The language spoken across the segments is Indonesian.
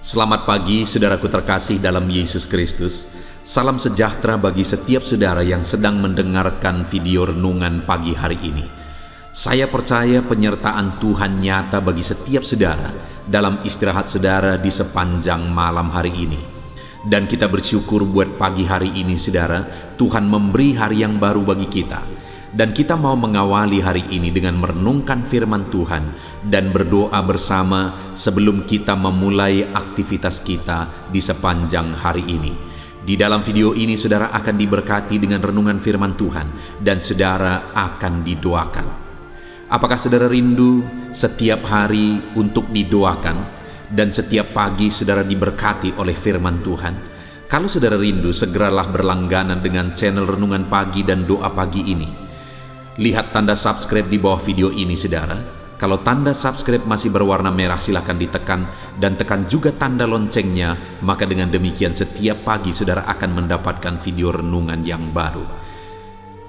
Selamat pagi saudaraku terkasih dalam Yesus Kristus. Salam sejahtera bagi setiap saudara yang sedang mendengarkan video renungan pagi hari ini. Saya percaya penyertaan Tuhan nyata bagi setiap saudara dalam istirahat saudara di sepanjang malam hari ini. Dan kita bersyukur buat pagi hari ini saudara, Tuhan memberi hari yang baru bagi kita. Dan kita mau mengawali hari ini dengan merenungkan firman Tuhan dan berdoa bersama sebelum kita memulai aktivitas kita di sepanjang hari ini. Di dalam video ini saudara akan diberkati dengan renungan firman Tuhan dan saudara akan didoakan. Apakah saudara rindu setiap hari untuk didoakan dan setiap pagi saudara diberkati oleh firman Tuhan? Kalau saudara rindu, segeralah berlangganan dengan channel Renungan Pagi dan Doa Pagi ini. Lihat tanda subscribe di bawah video ini saudara. Kalau tanda subscribe masih berwarna merah silahkan ditekan dan tekan juga tanda loncengnya. Maka dengan demikian setiap pagi saudara akan mendapatkan video renungan yang baru.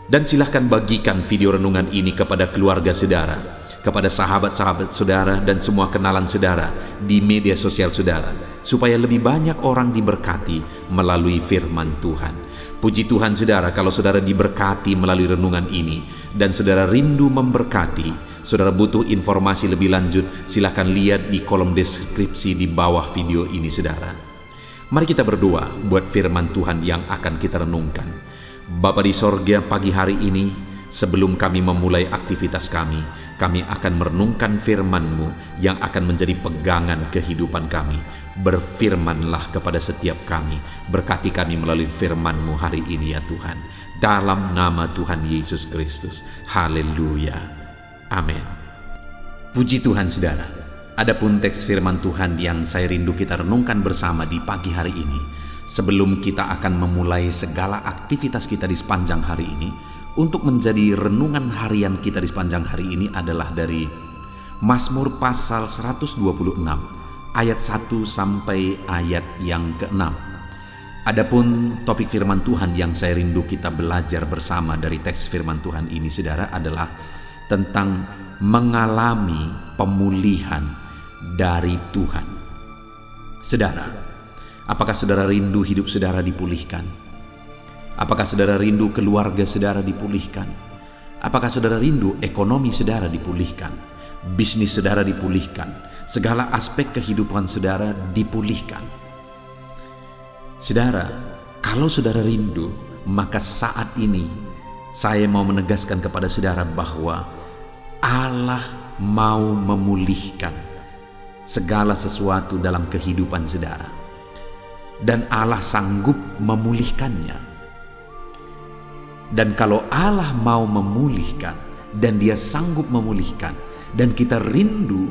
Dan silahkan bagikan video renungan ini kepada keluarga saudara, kepada sahabat-sahabat saudara dan semua kenalan saudara di media sosial saudara, supaya lebih banyak orang diberkati melalui firman Tuhan. Puji Tuhan saudara, kalau saudara diberkati melalui renungan ini dan saudara rindu memberkati, saudara butuh informasi lebih lanjut, silakan lihat di kolom deskripsi di bawah video ini saudara. Mari kita berdoa buat firman Tuhan yang akan kita renungkan. Bapa di sorga, pagi hari ini sebelum kami memulai aktivitas kami akan merenungkan firman-Mu yang akan menjadi pegangan kehidupan kami. Berfirmanlah kepada setiap kami, berkati kami melalui firman-Mu hari ini ya Tuhan. Dalam nama Tuhan Yesus Kristus. Haleluya. Amin. Puji Tuhan saudara. Adapun teks firman Tuhan yang saya rindu kita renungkan bersama di pagi hari ini, sebelum kita akan memulai segala aktivitas kita di sepanjang hari ini, untuk menjadi renungan harian kita di sepanjang hari ini adalah dari Mazmur pasal 126 ayat 1 sampai ayat yang ke-6. Adapun topik firman Tuhan yang saya rindu kita belajar bersama dari teks firman Tuhan ini saudara adalah tentang mengalami pemulihan dari Tuhan. Saudara, apakah saudara rindu hidup saudara dipulihkan? Apakah saudara rindu keluarga saudara dipulihkan? Apakah saudara rindu ekonomi saudara dipulihkan? Bisnis saudara dipulihkan? Segala aspek kehidupan saudara dipulihkan? Saudara, kalau saudara rindu, maka saat ini saya mau menegaskan kepada saudara bahwa Allah mau memulihkan segala sesuatu dalam kehidupan saudara. Dan Allah sanggup memulihkannya. Dan kalau Allah mau memulihkan dan Dia sanggup memulihkan dan kita rindu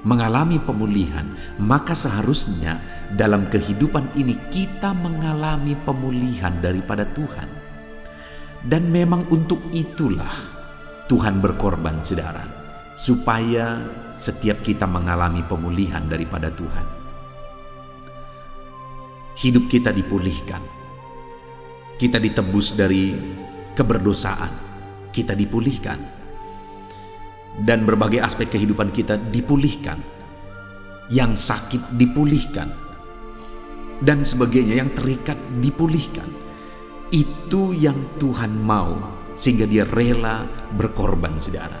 mengalami pemulihan, maka seharusnya dalam kehidupan ini kita mengalami pemulihan daripada Tuhan. Dan memang untuk itulah Tuhan berkorban saudara, supaya setiap kita mengalami pemulihan daripada Tuhan. Hidup kita dipulihkan. Kita ditebus dari keberdosaan, kita dipulihkan. Dan berbagai aspek kehidupan kita dipulihkan. Yang sakit dipulihkan. Dan sebagainya, yang terikat dipulihkan. Itu yang Tuhan mau, sehingga Dia rela berkorban saudara.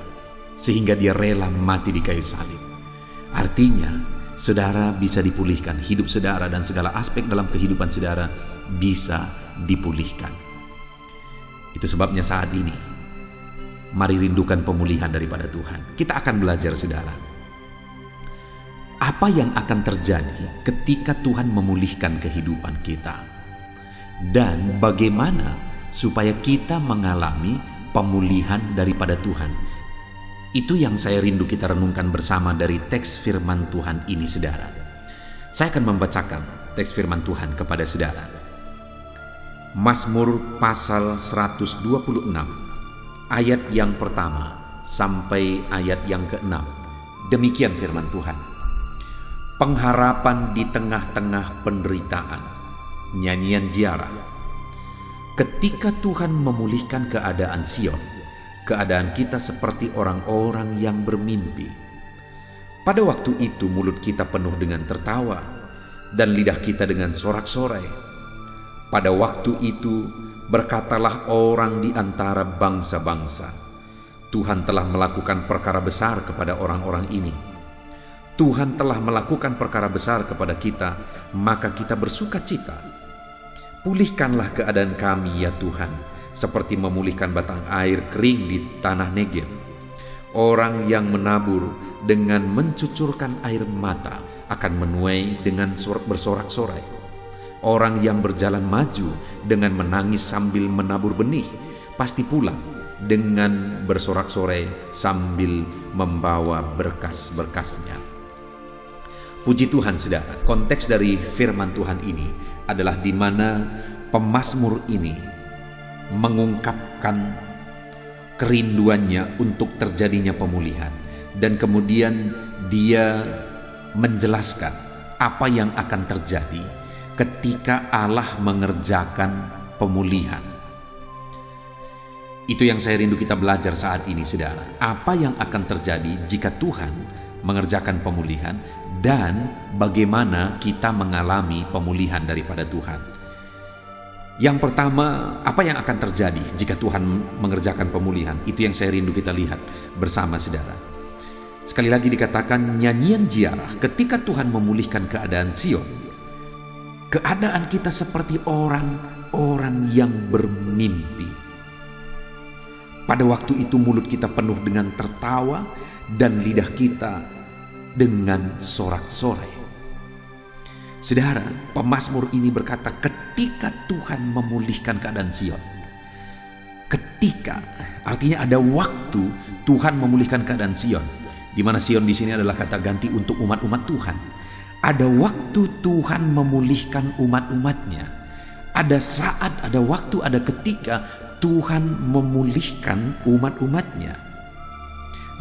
Sehingga Dia rela mati di kayu salib. Artinya, saudara bisa dipulihkan, hidup saudara dan segala aspek dalam kehidupan saudara bisa dipulihkan. Itu sebabnya saat ini, mari rindukan pemulihan daripada Tuhan. Kita akan belajar saudara, apa yang akan terjadi ketika Tuhan memulihkan kehidupan kita. Dan bagaimana supaya kita mengalami pemulihan daripada Tuhan. Itu yang saya rindu kita renungkan bersama dari teks firman Tuhan ini saudara. Saya akan membacakan teks firman Tuhan kepada saudara. Mazmur pasal 126 ayat yang pertama sampai ayat yang ke-6. Demikian firman Tuhan. Pengharapan di tengah-tengah penderitaan. Nyanyian Ziarah. Ketika Tuhan memulihkan keadaan Sion, keadaan kita seperti orang-orang yang bermimpi. Pada waktu itu mulut kita penuh dengan tertawa, dan lidah kita dengan sorak-sorai. Pada waktu itu berkatalah orang di antara bangsa-bangsa, Tuhan telah melakukan perkara besar kepada orang-orang ini. Tuhan telah melakukan perkara besar kepada kita, maka kita bersuka cita. Pulihkanlah keadaan kami ya Tuhan, seperti memulihkan batang air kering di tanah Negeb. Orang yang menabur dengan mencucurkan air mata akan menuai dengan bersorak-sorai. Orang yang berjalan maju dengan menangis sambil menabur benih pasti pulang dengan bersorak-sorai sambil membawa berkas-berkasnya. Puji Tuhan saudara, konteks dari firman Tuhan ini adalah di mana pemazmur ini mengungkapkan kerinduannya untuk terjadinya pemulihan, dan kemudian dia menjelaskan apa yang akan terjadi ketika Allah mengerjakan pemulihan. Itu yang saya rindu kita belajar saat ini saudara. Apa yang akan terjadi jika Tuhan mengerjakan pemulihan, dan bagaimana kita mengalami pemulihan daripada Tuhan. Yang pertama, apa yang akan terjadi jika Tuhan mengerjakan pemulihan? Itu yang saya rindu kita lihat bersama saudara. Sekali lagi dikatakan nyanyian ziarah ketika Tuhan memulihkan keadaan Sion. Keadaan kita seperti orang-orang yang bermimpi. Pada waktu itu mulut kita penuh dengan tertawa dan lidah kita dengan sorak-sorai. Saudara, pemazmur ini berkata ketika Tuhan memulihkan keadaan Sion. Ketika, artinya ada waktu Tuhan memulihkan keadaan Sion. Di mana Sion di sini adalah kata ganti untuk umat-umat Tuhan. Ada waktu Tuhan memulihkan umat-umatnya. Ada saat, ada waktu, ada ketika Tuhan memulihkan umat-umatnya.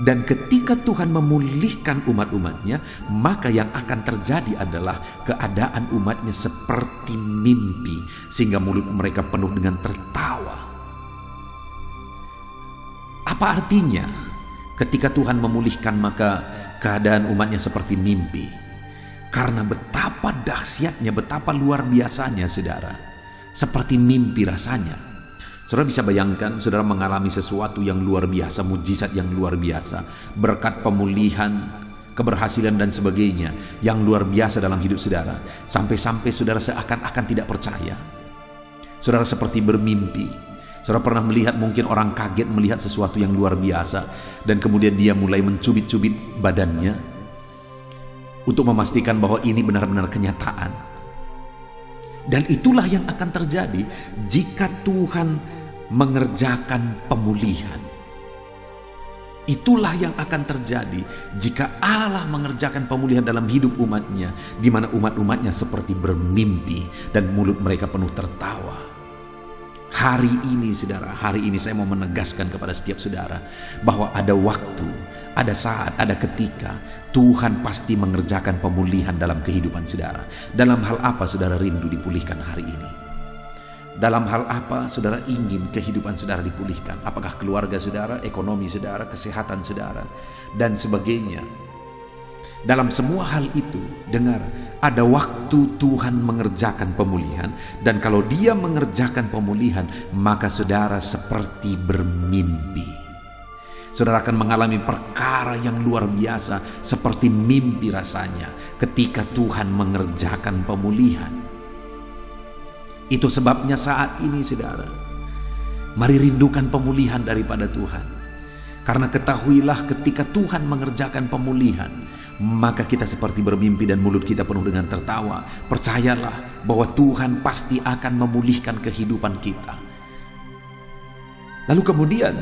Dan ketika Tuhan memulihkan umat-umatnya, maka yang akan terjadi adalah keadaan umatnya seperti mimpi, sehingga mulut mereka penuh dengan tertawa. Apa artinya? Ketika Tuhan memulihkan, maka keadaan umatnya seperti mimpi. Karena betapa dahsyatnya, betapa luar biasanya saudara. Seperti mimpi rasanya. Saudara bisa bayangkan, saudara mengalami sesuatu yang luar biasa, mujizat yang luar biasa, berkat pemulihan, keberhasilan dan sebagainya yang luar biasa dalam hidup saudara. Sampai-sampai saudara seakan-akan tidak percaya. Saudara seperti bermimpi. Saudara pernah melihat mungkin orang kaget melihat sesuatu yang luar biasa, dan kemudian dia mulai mencubit-cubit badannya untuk memastikan bahwa ini benar-benar kenyataan. Dan itulah yang akan terjadi jika Tuhan mengerjakan pemulihan. Itulah yang akan terjadi jika Allah mengerjakan pemulihan dalam hidup umatnya, di mana umat-umatnya seperti bermimpi dan mulut mereka penuh tertawa. Hari ini saudara, hari ini saya mau menegaskan kepada setiap saudara bahwa ada waktu, ada saat, ada ketika Tuhan pasti mengerjakan pemulihan dalam kehidupan saudara. Dalam hal apa saudara rindu dipulihkan hari ini? Dalam hal apa saudara ingin kehidupan saudara dipulihkan? Apakah keluarga saudara, ekonomi saudara, kesehatan saudara, dan sebagainya? Dalam semua hal itu, dengar, ada waktu Tuhan mengerjakan pemulihan, dan kalau Dia mengerjakan pemulihan, maka saudara seperti bermimpi. Saudara akan mengalami perkara yang luar biasa, seperti mimpi rasanya ketika Tuhan mengerjakan pemulihan. Itu sebabnya saat ini saudara, mari rindukan pemulihan daripada Tuhan. Karena ketahuilah ketika Tuhan mengerjakan pemulihan, maka kita seperti bermimpi dan mulut kita penuh dengan tertawa. Percayalah bahwa Tuhan pasti akan memulihkan kehidupan kita. Lalu kemudian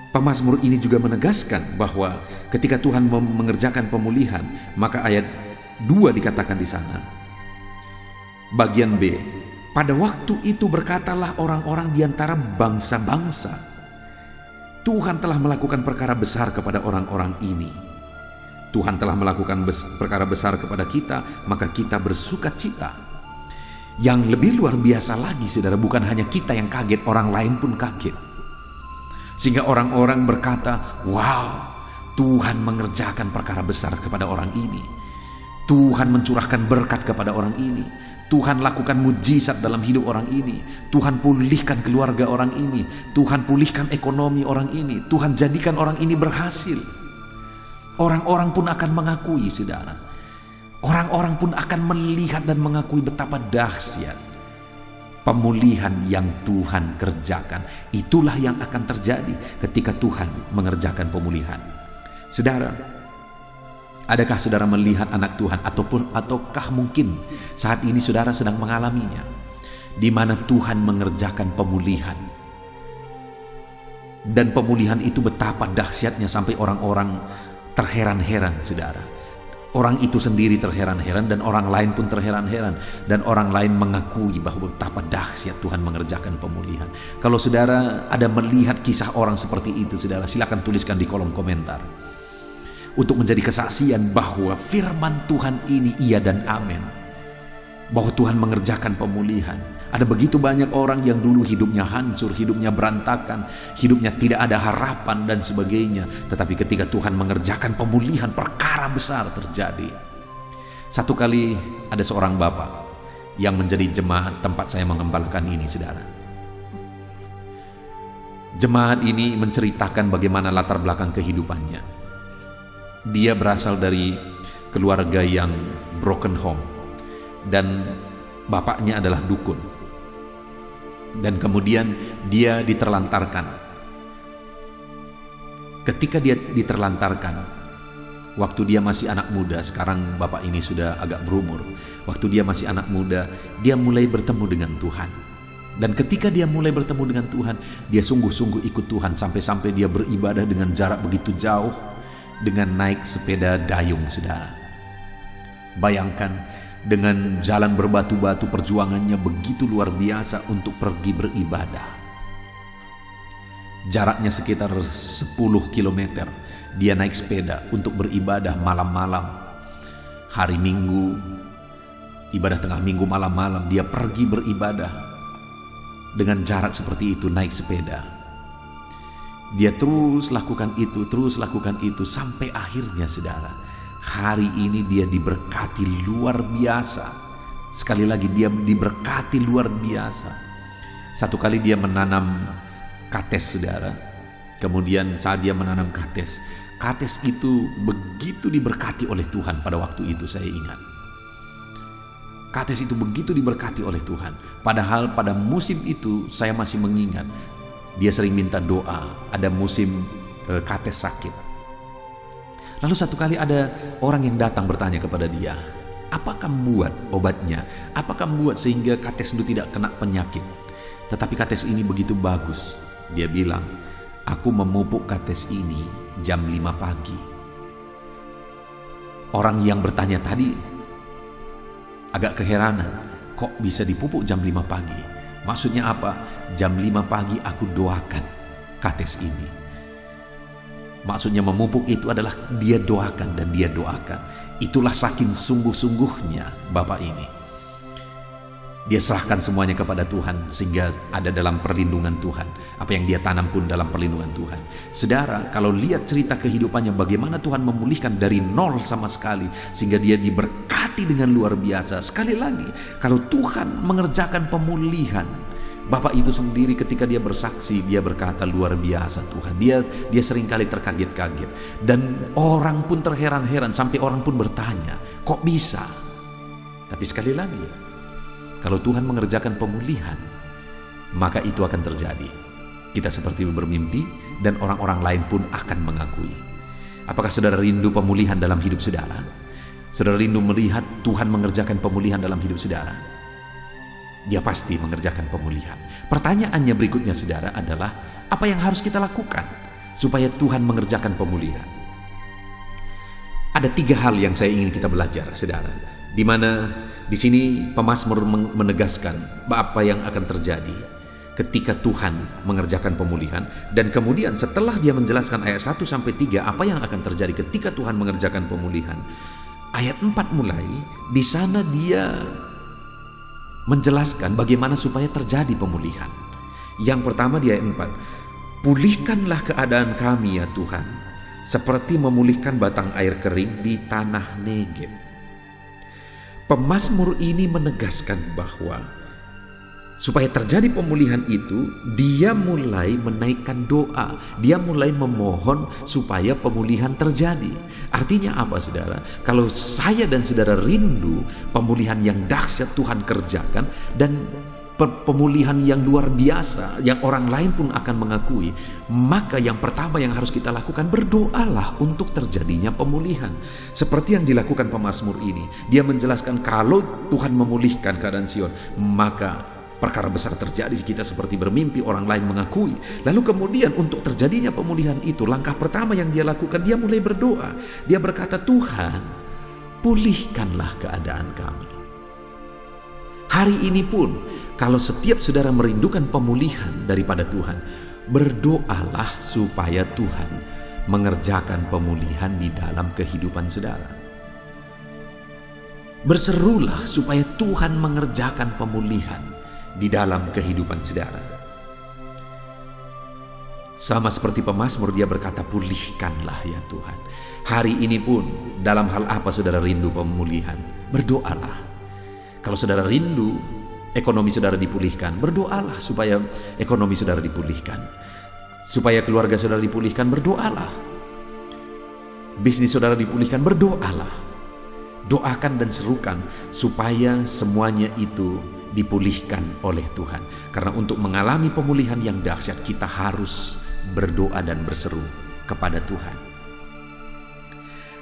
pemazmur ini juga menegaskan bahwa ketika Tuhan mengerjakan pemulihan, maka ayat 2 dikatakan di sana. Bagian B, pada waktu itu berkatalah orang-orang di antara bangsa-bangsa, Tuhan telah melakukan perkara besar kepada orang-orang ini. Tuhan telah melakukan perkara besar kepada kita, maka kita bersuka cita. Yang lebih luar biasa lagi saudara, bukan hanya kita yang kaget, orang lain pun kaget. Sehingga orang-orang berkata, wow, Tuhan mengerjakan perkara besar kepada orang ini. Tuhan mencurahkan berkat kepada orang ini. Tuhan lakukan mujizat dalam hidup orang ini. Tuhan pulihkan keluarga orang ini. Tuhan pulihkan ekonomi orang ini. Tuhan jadikan orang ini berhasil. Orang-orang pun akan mengakui, saudara. Orang-orang pun akan melihat dan mengakui betapa dahsyat pemulihan yang Tuhan kerjakan. Itulah yang akan terjadi ketika Tuhan mengerjakan pemulihan. Saudara, adakah saudara melihat anak Tuhan ataukah mungkin saat ini saudara sedang mengalaminya, di mana Tuhan mengerjakan pemulihan, dan pemulihan itu betapa dahsyatnya sampai orang-orang terheran-heran, saudara. Orang itu sendiri terheran-heran dan orang lain pun terheran-heran, dan orang lain mengakui bahwa betapa dahsyat Tuhan mengerjakan pemulihan. Kalau saudara ada melihat kisah orang seperti itu, saudara, silakan tuliskan di kolom komentar untuk menjadi kesaksian bahwa firman Tuhan ini iya dan amin, bahwa Tuhan mengerjakan pemulihan. Ada begitu banyak orang yang dulu hidupnya hancur, hidupnya berantakan, hidupnya tidak ada harapan dan sebagainya, tetapi ketika Tuhan mengerjakan pemulihan, perkara besar terjadi. Satu kali ada seorang bapak yang menjadi jemaat tempat saya mengembalakan ini, saudara. Jemaat ini menceritakan bagaimana latar belakang kehidupannya. Dia berasal dari keluarga yang broken home, dan bapaknya adalah dukun. Dan kemudian dia diterlantarkan. Ketika dia diterlantarkan, waktu dia masih anak muda, sekarang bapak ini sudah agak berumur. Waktu dia masih anak muda, dia mulai bertemu dengan Tuhan. Dan ketika dia mulai bertemu dengan Tuhan, dia sungguh-sungguh ikut Tuhan, sampai-sampai dia beribadah dengan jarak begitu jauh, dengan naik sepeda dayung, saudara. Bayangkan, dengan jalan berbatu-batu, perjuangannya begitu luar biasa untuk pergi beribadah. Jaraknya sekitar 10 km. Dia naik sepeda untuk beribadah malam-malam. Hari Minggu, ibadah tengah minggu malam-malam, dia pergi beribadah dengan jarak seperti itu, naik sepeda. Dia terus lakukan itu sampai akhirnya, saudara, hari ini dia diberkati luar biasa. Sekali lagi, dia diberkati luar biasa. Satu kali dia menanam kates, saudara. Kemudian saat dia menanam kates itu begitu diberkati oleh Tuhan pada waktu itu, saya ingat. Kates itu begitu diberkati oleh Tuhan. Padahal pada musim itu saya masih mengingat, dia sering minta doa. Ada musim kates sakit. Lalu satu kali ada orang yang datang bertanya kepada dia, apa kamu buat obatnya? Apa kamu buat sehingga kates itu tidak kena penyakit? Tetapi kates ini begitu bagus. Dia bilang, aku memupuk kates ini jam 5 pagi. Orang yang bertanya tadi agak keheranan, kok bisa dipupuk jam 5 pagi? Maksudnya apa? Jam 5 pagi aku doakan kates ini. Maksudnya memupuk itu adalah dia doakan dan dia doakan. Itulah saking sungguh-sungguhnya bapak ini. Dia serahkan semuanya kepada Tuhan sehingga ada dalam perlindungan Tuhan. Apa yang dia tanam pun dalam perlindungan Tuhan. Saudara, kalau lihat cerita kehidupannya, bagaimana Tuhan memulihkan dari nol sama sekali sehingga dia diberkati dengan luar biasa. Sekali lagi, kalau Tuhan mengerjakan pemulihan, bapak itu sendiri ketika dia bersaksi, dia berkata luar biasa Tuhan. Dia seringkali terkaget-kaget. Dan orang pun terheran-heran, sampai orang pun bertanya, kok bisa? Tapi sekali lagi, kalau Tuhan mengerjakan pemulihan, maka itu akan terjadi. Kita seperti bermimpi dan orang-orang lain pun akan mengakui. Apakah saudara rindu pemulihan dalam hidup saudara? Saudara rindu melihat Tuhan mengerjakan pemulihan dalam hidup saudara? Dia pasti mengerjakan pemulihan. Pertanyaannya berikutnya, saudara, adalah apa yang harus kita lakukan supaya Tuhan mengerjakan pemulihan? Ada 3 hal yang saya ingin kita belajar, saudara, di mana di sini pemazmur menegaskan apa yang akan terjadi ketika Tuhan mengerjakan pemulihan, dan kemudian setelah dia menjelaskan ayat 1 sampai 3 apa yang akan terjadi ketika Tuhan mengerjakan pemulihan. Ayat 4 mulai, di sana dia menjelaskan bagaimana supaya terjadi pemulihan. Yang pertama di ayat 4, pulihkanlah keadaan kami ya Tuhan, seperti memulihkan batang air kering di tanah Negeb. Pemazmur ini menegaskan bahwa supaya terjadi pemulihan itu, dia mulai menaikkan doa. Dia mulai memohon supaya pemulihan terjadi. Artinya apa, saudara? Kalau saya dan saudara rindu pemulihan yang dahsyat Tuhan kerjakan, dan pemulihan yang luar biasa yang orang lain pun akan mengakui, maka yang pertama yang harus kita lakukan, berdoalah untuk terjadinya pemulihan. Seperti yang dilakukan pemazmur ini, dia menjelaskan kalau Tuhan memulihkan keadaan Sion, maka perkara besar terjadi, kita seperti bermimpi, orang lain mengakui. Lalu kemudian untuk terjadinya pemulihan itu, langkah pertama yang dia lakukan, dia mulai berdoa. Dia berkata, Tuhan, pulihkanlah keadaan kami. Hari ini pun, kalau setiap saudara merindukan pemulihan daripada Tuhan, berdoalah supaya Tuhan mengerjakan pemulihan di dalam kehidupan saudara. Berserulah supaya Tuhan mengerjakan pemulihan di dalam kehidupan saudara. Sama seperti pemazmur, dia berkata, pulihkanlah ya Tuhan. Hari ini pun, dalam hal apa saudara rindu pemulihan, berdoalah. Kalau saudara rindu ekonomi saudara dipulihkan, berdoalah supaya ekonomi saudara dipulihkan. Supaya keluarga saudara dipulihkan, berdoalah. Bisnis saudara dipulihkan, berdoalah. Doakan dan serukan supaya semuanya itu dipulihkan oleh Tuhan. Karena untuk mengalami pemulihan yang dahsyat, kita harus berdoa dan berseru kepada Tuhan.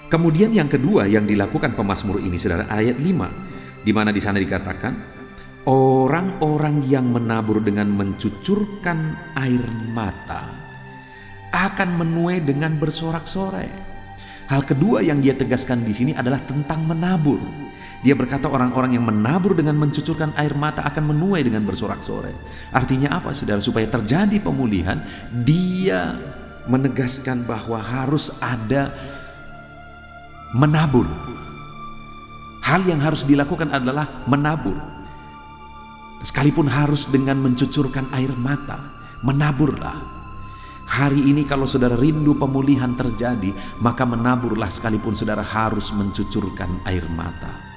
Kemudian yang kedua yang dilakukan pemazmur ini, saudara, ayat 5, di mana di sana dikatakan, orang-orang yang menabur dengan mencucurkan air mata akan menuai dengan bersorak-sorai. Hal kedua yang dia tegaskan di sini adalah tentang menabur. Dia berkata orang-orang yang menabur dengan mencucurkan air mata akan menuai dengan bersorak-sorai. Artinya apa, saudara? Supaya terjadi pemulihan, dia menegaskan bahwa harus ada menabur. Hal yang harus dilakukan adalah menabur. Sekalipun harus dengan mencucurkan air mata, menaburlah. Hari ini kalau saudara rindu pemulihan terjadi, maka menaburlah sekalipun saudara harus mencucurkan air mata.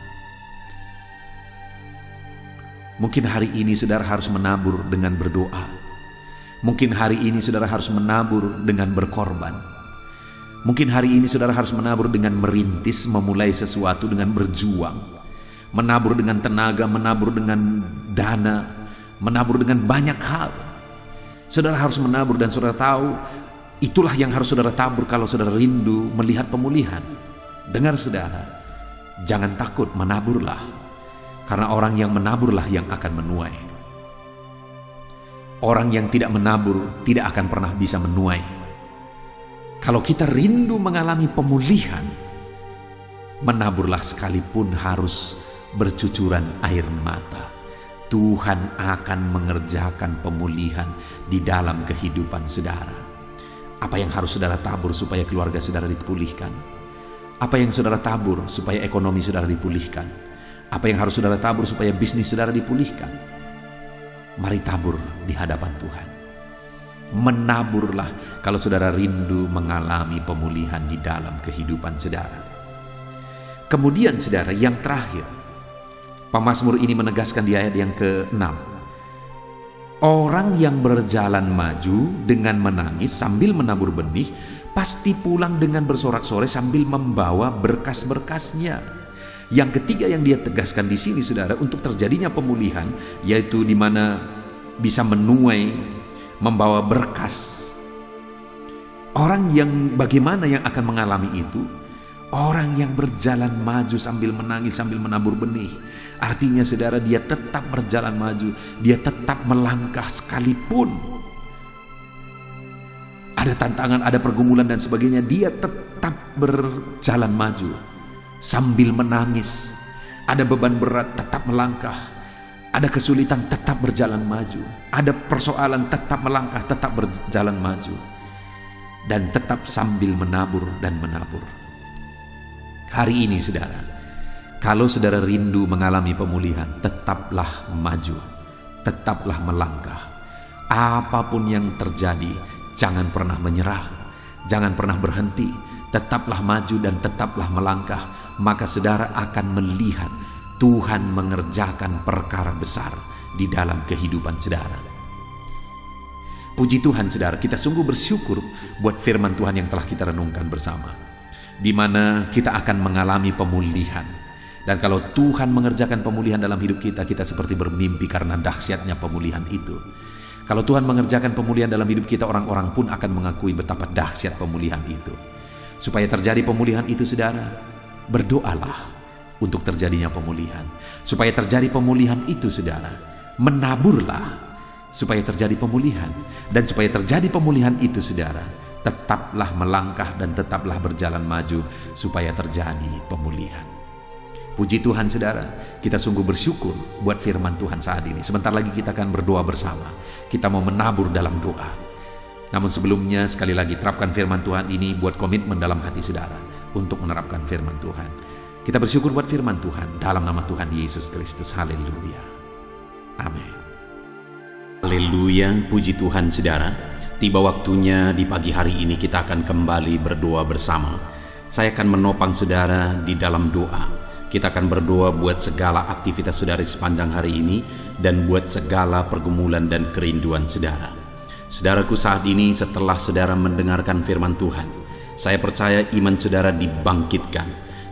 Mungkin hari ini saudara harus menabur dengan berdoa. Mungkin hari ini saudara harus menabur dengan berkorban. Mungkin hari ini saudara harus menabur dengan merintis, memulai sesuatu dengan berjuang. Menabur dengan tenaga, menabur dengan dana, menabur dengan banyak hal. Saudara harus menabur, dan saudara tahu itulah yang harus saudara tabur kalau saudara rindu melihat pemulihan. Dengar saudara, jangan takut, menaburlah. Karena orang yang menaburlah yang akan menuai. Orang yang tidak menabur tidak akan pernah bisa menuai. Kalau kita rindu mengalami pemulihan, menaburlah sekalipun harus bercucuran air mata. Tuhan akan mengerjakan pemulihan di dalam kehidupan saudara. Apa yang harus saudara tabur supaya keluarga saudara dipulihkan? Apa yang saudara tabur supaya ekonomi saudara dipulihkan? Apa yang harus saudara tabur supaya bisnis saudara dipulihkan? Mari tabur di hadapan Tuhan. Menaburlah kalau saudara rindu mengalami pemulihan di dalam kehidupan saudara. Kemudian saudara, yang terakhir, pemazmur ini menegaskan di ayat yang ke-6, orang yang berjalan maju dengan menangis sambil menabur benih pasti pulang dengan bersorak-sorai sambil membawa berkas-berkasnya. Yang ketiga yang dia tegaskan di sini, saudara, untuk terjadinya pemulihan, yaitu di mana bisa menuai, membawa berkas. Orang yang bagaimana yang akan mengalami itu? Orang yang berjalan maju sambil menangis, sambil menabur benih. Artinya saudara, dia tetap berjalan maju, dia tetap melangkah sekalipun ada tantangan, ada pergumulan dan sebagainya, dia tetap berjalan maju sambil menangis. Ada beban berat, tetap melangkah. Ada kesulitan, tetap berjalan maju. Ada persoalan, tetap melangkah, tetap berjalan maju. Dan tetap sambil menabur dan menabur. Hari ini saudara, kalau saudara rindu mengalami pemulihan, tetaplah maju, tetaplah melangkah. Apapun yang terjadi, jangan pernah menyerah, jangan pernah berhenti. Tetaplah maju dan tetaplah melangkah. Maka saudara akan melihat Tuhan mengerjakan perkara besar di dalam kehidupan saudara. Puji Tuhan saudara, kita sungguh bersyukur buat firman Tuhan yang telah kita renungkan bersama, di mana kita akan mengalami pemulihan. Dan kalau Tuhan mengerjakan pemulihan dalam hidup kita, kita seperti bermimpi karena dahsyatnya pemulihan itu. Kalau Tuhan mengerjakan pemulihan dalam hidup kita, orang-orang pun akan mengakui betapa dahsyat pemulihan itu. Supaya terjadi pemulihan itu saudara, berdoalah untuk terjadinya pemulihan. Supaya terjadi pemulihan itu saudara, menaburlah supaya terjadi pemulihan. Dan supaya terjadi pemulihan itu saudara, tetaplah melangkah dan tetaplah berjalan maju supaya terjadi pemulihan. Puji Tuhan saudara, kita sungguh bersyukur buat firman Tuhan saat ini. Sebentar lagi kita akan berdoa bersama. Kita mau menabur dalam doa. Namun sebelumnya sekali lagi terapkan firman Tuhan ini buat komitmen dalam hati saudara untuk menerapkan firman Tuhan. Kita bersyukur buat firman Tuhan dalam nama Tuhan Yesus Kristus. Haleluya. Amin. Haleluya, puji Tuhan saudara. Tiba waktunya di pagi hari ini kita akan kembali berdoa bersama. Saya akan menopang saudara di dalam doa. Kita akan berdoa buat segala aktivitas saudara sepanjang hari ini dan buat segala pergumulan dan kerinduan saudara. Saudaraku, saat ini setelah saudara mendengarkan firman Tuhan, saya percaya iman saudara dibangkitkan,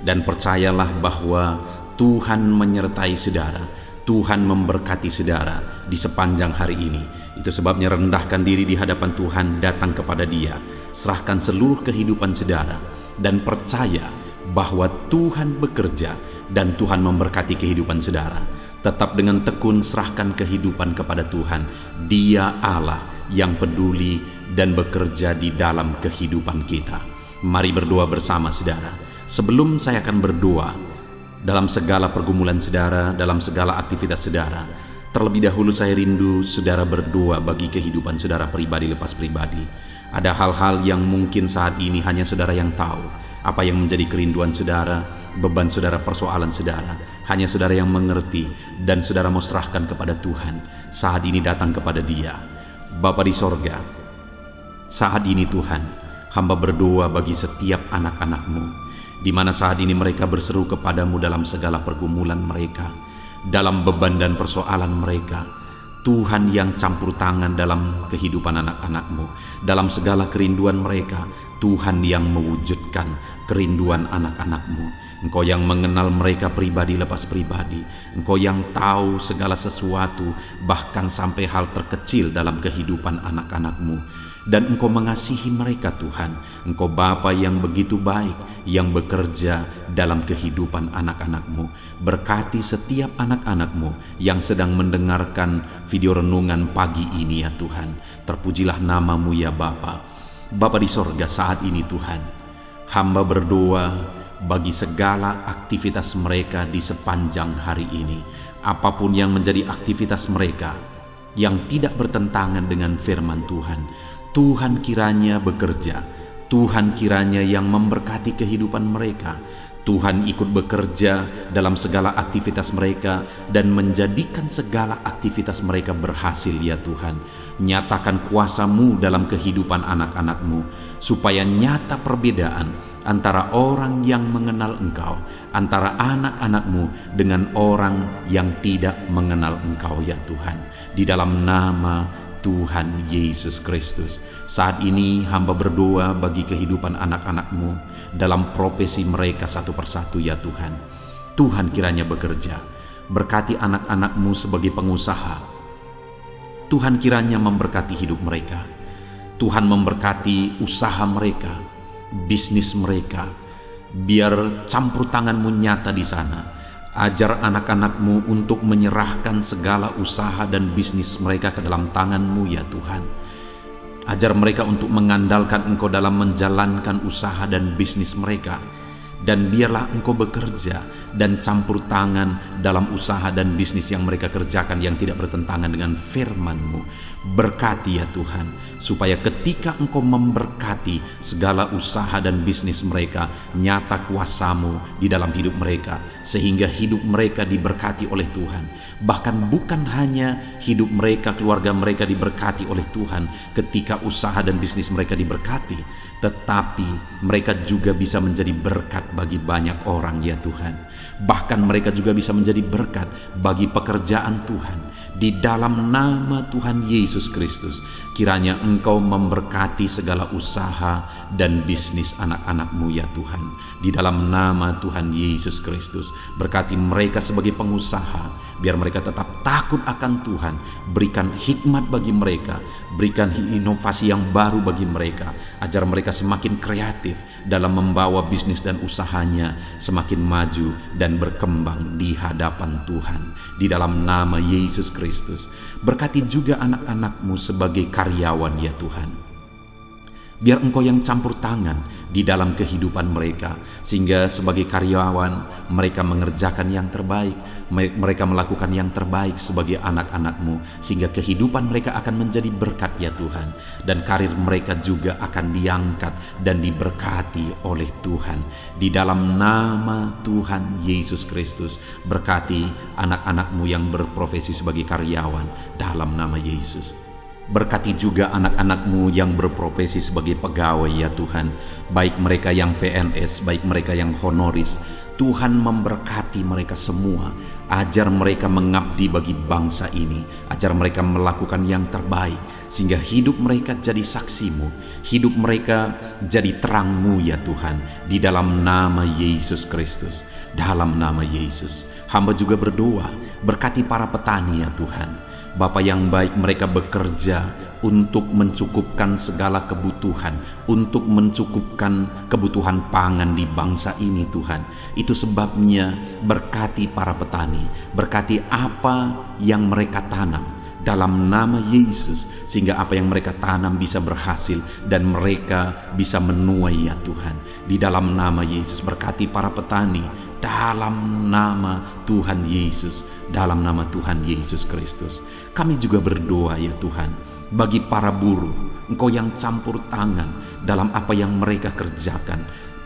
dan percayalah bahwa Tuhan menyertai saudara. Tuhan memberkati saudara di sepanjang hari ini. Itu sebabnya rendahkan diri di hadapan Tuhan, datang kepada Dia, serahkan seluruh kehidupan saudara, dan percaya bahwa Tuhan bekerja dan Tuhan memberkati kehidupan saudara. Tetap dengan tekun serahkan kehidupan kepada Tuhan. Dia Allah yang peduli dan bekerja di dalam kehidupan kita. Mari berdoa bersama saudara. Sebelum saya akan berdoa dalam segala pergumulan saudara, dalam segala aktivitas saudara, terlebih dahulu saya rindu saudara berdoa bagi kehidupan saudara pribadi lepas pribadi. Ada hal-hal yang mungkin saat ini hanya saudara yang tahu, apa yang menjadi kerinduan saudara, beban saudara, persoalan saudara. Hanya saudara yang mengerti, dan saudara mau serahkan kepada Tuhan. Saat ini datang kepada Dia. Bapa di sorga, saat ini Tuhan, hamba berdoa bagi setiap anak-anak-Mu, di mana saat ini mereka berseru kepadamu dalam segala pergumulan mereka, dalam beban dan persoalan mereka. Tuhan yang campur tangan dalam kehidupan anak-anak-Mu, dalam segala kerinduan mereka. Tuhan yang mewujudkan kerinduan anak-anak-Mu. Engkau yang mengenal mereka pribadi lepas pribadi. Engkau yang tahu segala sesuatu, bahkan sampai hal terkecil dalam kehidupan anak-anak-Mu. Dan Engkau mengasihi mereka Tuhan. Engkau Bapa yang begitu baik, yang bekerja dalam kehidupan anak-anak-Mu. Berkati setiap anak-anak-Mu yang sedang mendengarkan video renungan pagi ini ya Tuhan. Terpujilah nama-Mu ya Bapa. Bapa di sorga, saat ini Tuhan, hamba berdoa bagi segala aktivitas mereka di sepanjang hari ini. Apapun yang menjadi aktivitas mereka yang tidak bertentangan dengan firman Tuhan, Tuhan kiranya bekerja. Tuhan kiranya yang memberkati kehidupan mereka. Tuhan ikut bekerja dalam segala aktivitas mereka dan menjadikan segala aktivitas mereka berhasil ya Tuhan. Nyatakan kuasa-Mu dalam kehidupan anak-anak-Mu, supaya nyata perbedaan antara orang yang mengenal Engkau, antara anak-anak-Mu dengan orang yang tidak mengenal Engkau ya Tuhan. Di dalam nama Tuhan Yesus Kristus, saat ini hamba berdoa bagi kehidupan anak-anak-Mu dalam profesi mereka satu persatu ya Tuhan. Tuhan kiranya bekerja, berkati anak-anak-Mu sebagai pengusaha. Tuhan kiranya memberkati hidup mereka. Tuhan memberkati usaha mereka, bisnis mereka. Biar campur tangan-Mu nyata di sana. Ajar anak-anak-Mu untuk menyerahkan segala usaha dan bisnis mereka ke dalam tangan-Mu ya Tuhan. Ajar mereka untuk mengandalkan Engkau dalam menjalankan usaha dan bisnis mereka. Dan biarlah Engkau bekerja dan campur tangan dalam usaha dan bisnis yang mereka kerjakan yang tidak bertentangan dengan firman-Mu. Berkati ya Tuhan, supaya ketika Engkau memberkati segala usaha dan bisnis mereka, nyata kuasa-Mu di dalam hidup mereka, sehingga hidup mereka diberkati oleh Tuhan. Bahkan bukan hanya hidup mereka, keluarga mereka diberkati oleh Tuhan ketika usaha dan bisnis mereka diberkati, tetapi mereka juga bisa menjadi berkat bagi banyak orang ya Tuhan. Bahkan mereka juga bisa menjadi berkat bagi pekerjaan Tuhan. Di dalam nama Tuhan Yesus Kristus, kiranya Engkau memberkati segala usaha dan bisnis anak-anak-Mu ya Tuhan. Di dalam nama Tuhan Yesus Kristus, berkati mereka sebagai pengusaha, biar mereka tetap takut akan Tuhan. Berikan hikmat bagi mereka, berikan inovasi yang baru bagi mereka, ajar mereka semakin kreatif dalam membawa bisnis dan usahanya semakin maju dan berkembang di hadapan Tuhan. Di dalam nama Yesus Kristus, berkati juga anak-anak-Mu sebagai karyawan ya Tuhan. Biar Engkau yang campur tangan di dalam kehidupan mereka, sehingga sebagai karyawan mereka mengerjakan yang terbaik, mereka melakukan yang terbaik sebagai anak-anak-Mu, sehingga kehidupan mereka akan menjadi berkat ya Tuhan, dan karir mereka juga akan diangkat dan diberkati oleh Tuhan. Di dalam nama Tuhan Yesus Kristus, berkati anak-anak-Mu yang berprofesi sebagai karyawan dalam nama Yesus. Berkati juga anak-anak-Mu yang berprofesi sebagai pegawai ya Tuhan, baik mereka yang PNS, baik mereka yang honoris. Tuhan memberkati mereka semua, ajar mereka mengabdi bagi bangsa ini, ajar mereka melakukan yang terbaik, sehingga hidup mereka jadi saksi-Mu, hidup mereka jadi terang-Mu ya Tuhan. Di dalam nama Yesus Kristus, dalam nama Yesus, hamba juga berdoa, berkati para petani ya Tuhan. Bapa yang baik, mereka bekerja untuk mencukupkan segala kebutuhan, untuk mencukupkan kebutuhan pangan di bangsa ini Tuhan. Itu sebabnya berkati para petani, berkati apa yang mereka tanam dalam nama Yesus, sehingga apa yang mereka tanam bisa berhasil dan mereka bisa menuai ya Tuhan. Di dalam nama Yesus, berkati para petani dalam nama Tuhan Yesus, dalam nama Tuhan Yesus Kristus. Kami juga berdoa ya Tuhan, bagi para buruh, Engkau yang campur tangan dalam apa yang mereka kerjakan.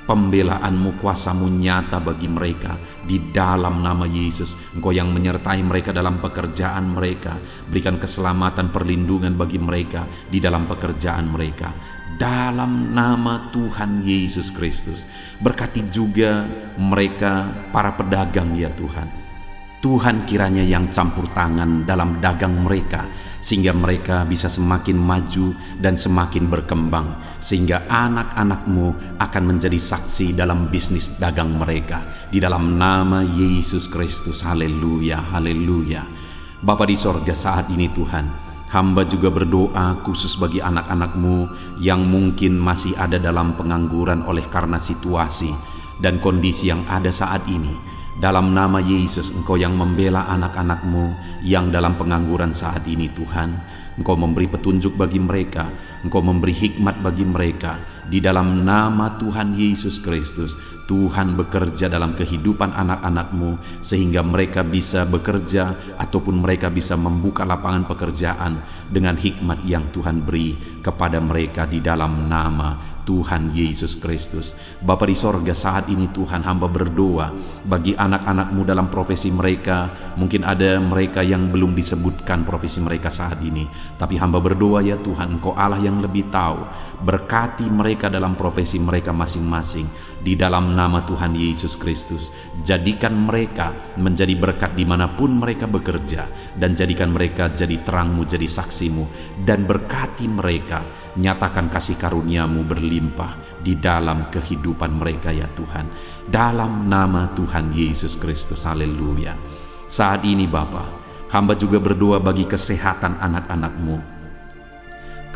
Pembelaan-Mu, kuasa-Mu nyata bagi mereka di dalam nama Yesus. Engkau yang menyertai mereka dalam pekerjaan mereka, berikan keselamatan, perlindungan bagi mereka di dalam pekerjaan mereka dalam nama Tuhan Yesus Kristus. Berkati juga mereka para pedagang ya Tuhan. Tuhan kiranya yang campur tangan dalam dagang mereka, sehingga mereka bisa semakin maju dan semakin berkembang, sehingga anak-anak-Mu akan menjadi saksi dalam bisnis dagang mereka. Di dalam nama Yesus Kristus, haleluya, haleluya. Bapa di sorga, saat ini Tuhan, hamba juga berdoa khusus bagi anak-anak-Mu yang mungkin masih ada dalam pengangguran oleh karena situasi dan kondisi yang ada saat ini. Dalam nama Yesus, Engkau yang membela anak-anak-Mu yang dalam pengangguran saat ini Tuhan. Engkau memberi petunjuk bagi mereka, Engkau memberi hikmat bagi mereka. Di dalam nama Tuhan Yesus Kristus, Tuhan bekerja dalam kehidupan anak-anak-Mu, sehingga mereka bisa bekerja ataupun mereka bisa membuka lapangan pekerjaan dengan hikmat yang Tuhan beri kepada mereka di dalam nama Tuhan Yesus Kristus. Bapa di sorga, saat ini Tuhan, hamba berdoa bagi anak-anak-Mu dalam profesi mereka. Mungkin ada mereka yang belum disebutkan profesi mereka saat ini, tapi hamba berdoa ya Tuhan, Engkau Allah yang lebih tahu. Berkati mereka dalam profesi mereka masing-masing di dalam nama Tuhan Yesus Kristus. Jadikan mereka menjadi berkat dimanapun mereka bekerja, dan jadikan mereka jadi terang-Mu, jadi saksi-Mu, dan berkati mereka. Nyatakan kasih karunia-Mu berlimpah di dalam kehidupan mereka ya Tuhan, dalam nama Tuhan Yesus Kristus, haleluya. Saat ini Bapa, hamba juga berdoa bagi kesehatan anak-anak-Mu,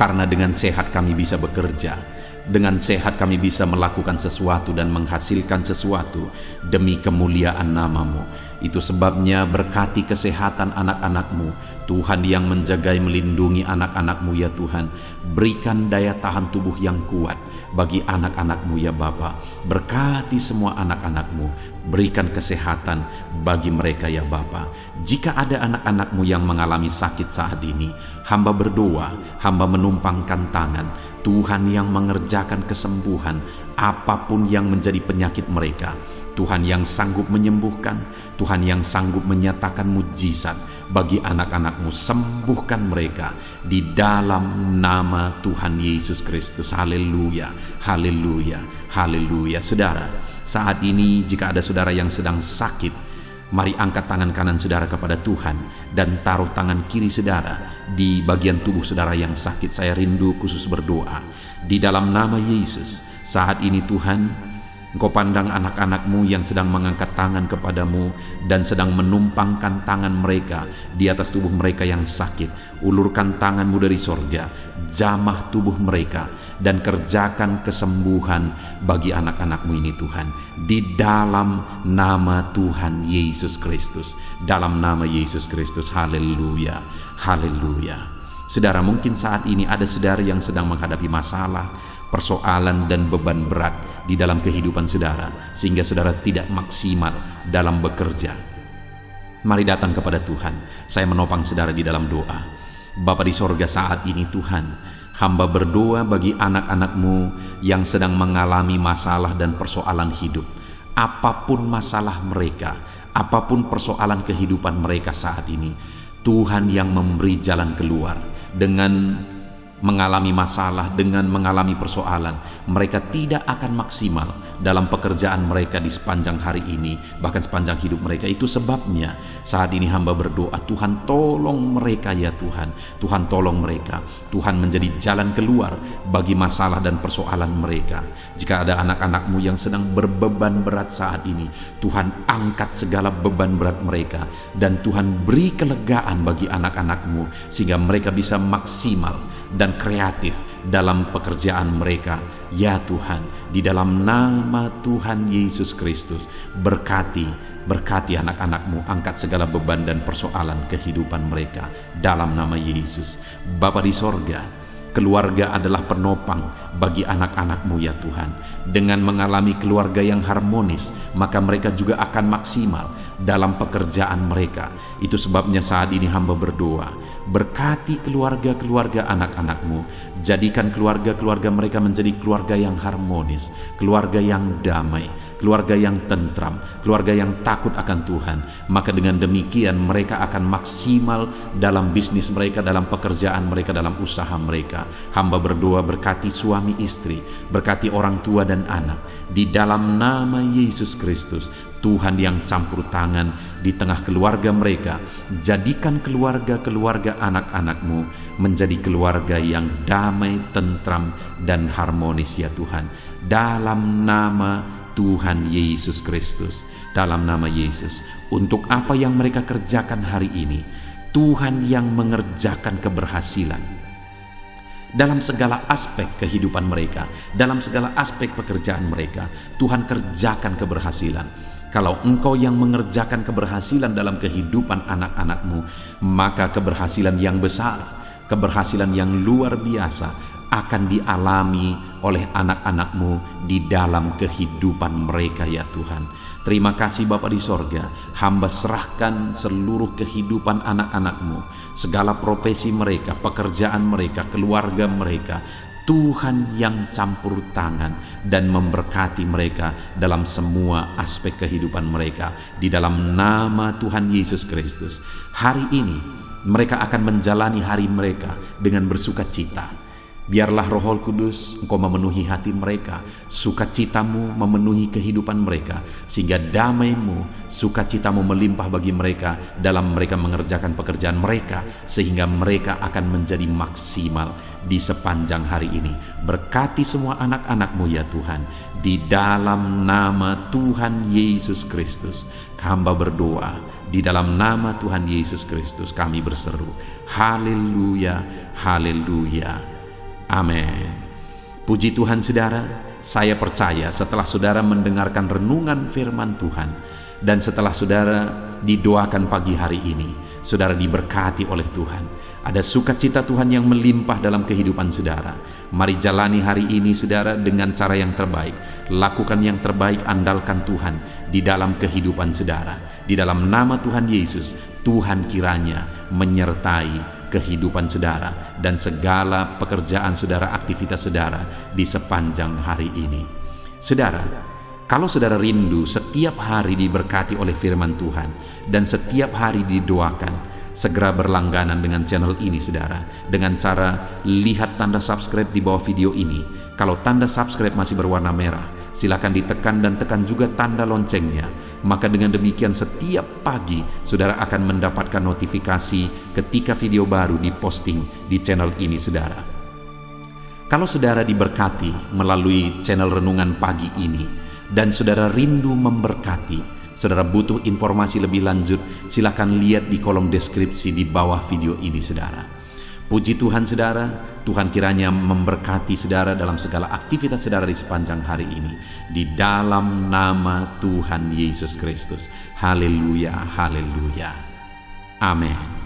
karena dengan sehat kami bisa bekerja, dengan sehat kami bisa melakukan sesuatu dan menghasilkan sesuatu demi kemuliaan nama-Mu. Itu sebabnya berkati kesehatan anak-anak-Mu, Tuhan yang menjagai melindungi anak-anak-Mu ya Tuhan. Berikan daya tahan tubuh yang kuat bagi anak-anak-Mu ya Bapa. Berkati semua anak-anak-Mu, berikan kesehatan bagi mereka ya Bapa. Jika ada anak-anak-Mu yang mengalami sakit saat ini, hamba berdoa, hamba menumpangkan tangan, Tuhan yang mengerjakan kesembuhan apapun yang menjadi penyakit mereka. Tuhan yang sanggup menyembuhkan, Tuhan yang sanggup menyatakan mujizat bagi anak-anak-Mu. Sembuhkan mereka di dalam nama Tuhan Yesus Kristus. Haleluya, haleluya, haleluya. Saudara, saat ini jika ada saudara yang sedang sakit, mari angkat tangan kanan saudara kepada Tuhan dan taruh tangan kiri saudara di bagian tubuh saudara yang sakit. Saya rindu khusus berdoa di dalam nama Yesus. Saat ini Tuhan, Engkau pandang anak-anak-Mu yang sedang mengangkat tangan kepadamu dan sedang menumpangkan tangan mereka di atas tubuh mereka yang sakit. Ulurkan tangan-Mu dari sorga, jamah tubuh mereka, dan kerjakan kesembuhan bagi anak-anak-Mu ini Tuhan. Di dalam nama Tuhan Yesus Kristus. Dalam nama Yesus Kristus. Haleluya, haleluya. Saudara, mungkin saat ini ada saudara yang sedang menghadapi masalah, persoalan dan beban berat di dalam kehidupan saudara, sehingga saudara tidak maksimal dalam bekerja. Mari datang kepada Tuhan. Saya menopang saudara di dalam doa. Bapa di sorga, saat ini Tuhan, hamba berdoa bagi anak-anak-Mu yang sedang mengalami masalah dan persoalan hidup. Apapun masalah mereka, apapun persoalan kehidupan mereka saat ini, Tuhan yang memberi jalan keluar. Dengan mengalami masalah, dengan mengalami persoalan, mereka tidak akan maksimal dalam pekerjaan mereka di sepanjang hari ini, bahkan sepanjang hidup mereka. Itu sebabnya saat ini hamba berdoa, Tuhan tolong mereka ya Tuhan. Tuhan tolong mereka. Tuhan menjadi jalan keluar bagi masalah dan persoalan mereka. Jika ada anak-anak-Mu yang sedang berbeban berat saat ini, Tuhan angkat segala beban berat mereka, dan Tuhan beri kelegaan bagi anak-anak-Mu sehingga mereka bisa maksimal dan kreatif dalam pekerjaan mereka. Ya Tuhan, di dalam nama Tuhan Yesus Kristus, berkati anak-anak-Mu, angkat segala beban dan persoalan kehidupan mereka dalam nama Yesus. Bapa di sorga, keluarga adalah penopang bagi anak-anak-Mu ya Tuhan. Dengan mengalami keluarga yang harmonis, maka mereka juga akan maksimal dalam pekerjaan mereka. Itu sebabnya saat ini hamba berdoa, berkati keluarga-keluarga anak-anak-Mu. Jadikan keluarga-keluarga mereka menjadi keluarga yang harmonis, keluarga yang damai, keluarga yang tentram, keluarga yang takut akan Tuhan. Maka dengan demikian mereka akan maksimal dalam bisnis mereka, dalam pekerjaan mereka, dalam usaha mereka. Hamba berdoa, berkati suami istri, berkati orang tua dan anak, di dalam nama Yesus Kristus. Tuhan yang campur tangan di tengah keluarga mereka. Jadikan keluarga-keluarga anak-anak-Mu menjadi keluarga yang damai, tentram, dan harmonis ya Tuhan. Dalam nama Tuhan Yesus Kristus. Dalam nama Yesus. Untuk apa yang mereka kerjakan hari ini, Tuhan yang mengerjakan keberhasilan dalam segala aspek kehidupan mereka, dalam segala aspek pekerjaan mereka. Tuhan kerjakan keberhasilan. Kalau Engkau yang mengerjakan keberhasilan dalam kehidupan anak-anak-Mu, maka keberhasilan yang besar, keberhasilan yang luar biasa akan dialami oleh anak-anak-Mu di dalam kehidupan mereka ya Tuhan. Terima kasih Bapa di sorga. Hamba serahkan seluruh kehidupan anak-anak-Mu, segala profesi mereka, pekerjaan mereka, keluarga mereka. Tuhan yang campur tangan dan memberkati mereka dalam semua aspek kehidupan mereka. Di dalam nama Tuhan Yesus Kristus, hari ini mereka akan menjalani hari mereka dengan bersukacita. Biarlah Roh Kudus Engkau memenuhi hati mereka, sukacitamu memenuhi kehidupan mereka, sehingga damai-Mu, sukacitamu melimpah bagi mereka dalam mereka mengerjakan pekerjaan mereka, sehingga mereka akan menjadi maksimal di sepanjang hari ini. Berkati semua anak-anak-Mu ya Tuhan, di dalam nama Tuhan Yesus Kristus hamba berdoa. Di dalam nama Tuhan Yesus Kristus kami berseru, haleluya, haleluya. Amin. Puji Tuhan saudara, saya percaya setelah saudara mendengarkan renungan firman Tuhan dan setelah saudara didoakan pagi hari ini, saudara diberkati oleh Tuhan. Ada sukacita Tuhan yang melimpah dalam kehidupan saudara. Mari jalani hari ini saudara dengan cara yang terbaik. Lakukan yang terbaik, andalkan Tuhan di dalam kehidupan saudara. Di dalam nama Tuhan Yesus, Tuhan kiranya menyertai kehidupan saudara dan segala pekerjaan saudara, aktivitas saudara di sepanjang hari ini. Saudara, kalau saudara rindu setiap hari diberkati oleh firman Tuhan dan setiap hari didoakan, segera berlangganan dengan channel ini saudara, dengan cara lihat tanda subscribe di bawah video ini. Kalau tanda subscribe masih berwarna merah, silakan ditekan dan tekan juga tanda loncengnya. Maka dengan demikian setiap pagi saudara akan mendapatkan notifikasi ketika video baru diposting di channel ini saudara. Kalau saudara diberkati melalui channel renungan pagi ini dan saudara rindu memberkati, saudara butuh informasi lebih lanjut, silakan lihat di kolom deskripsi di bawah video ini saudara. Puji Tuhan saudara, Tuhan kiranya memberkati saudara dalam segala aktivitas saudara di sepanjang hari ini. Di dalam nama Tuhan Yesus Kristus. Haleluya, haleluya. Amin.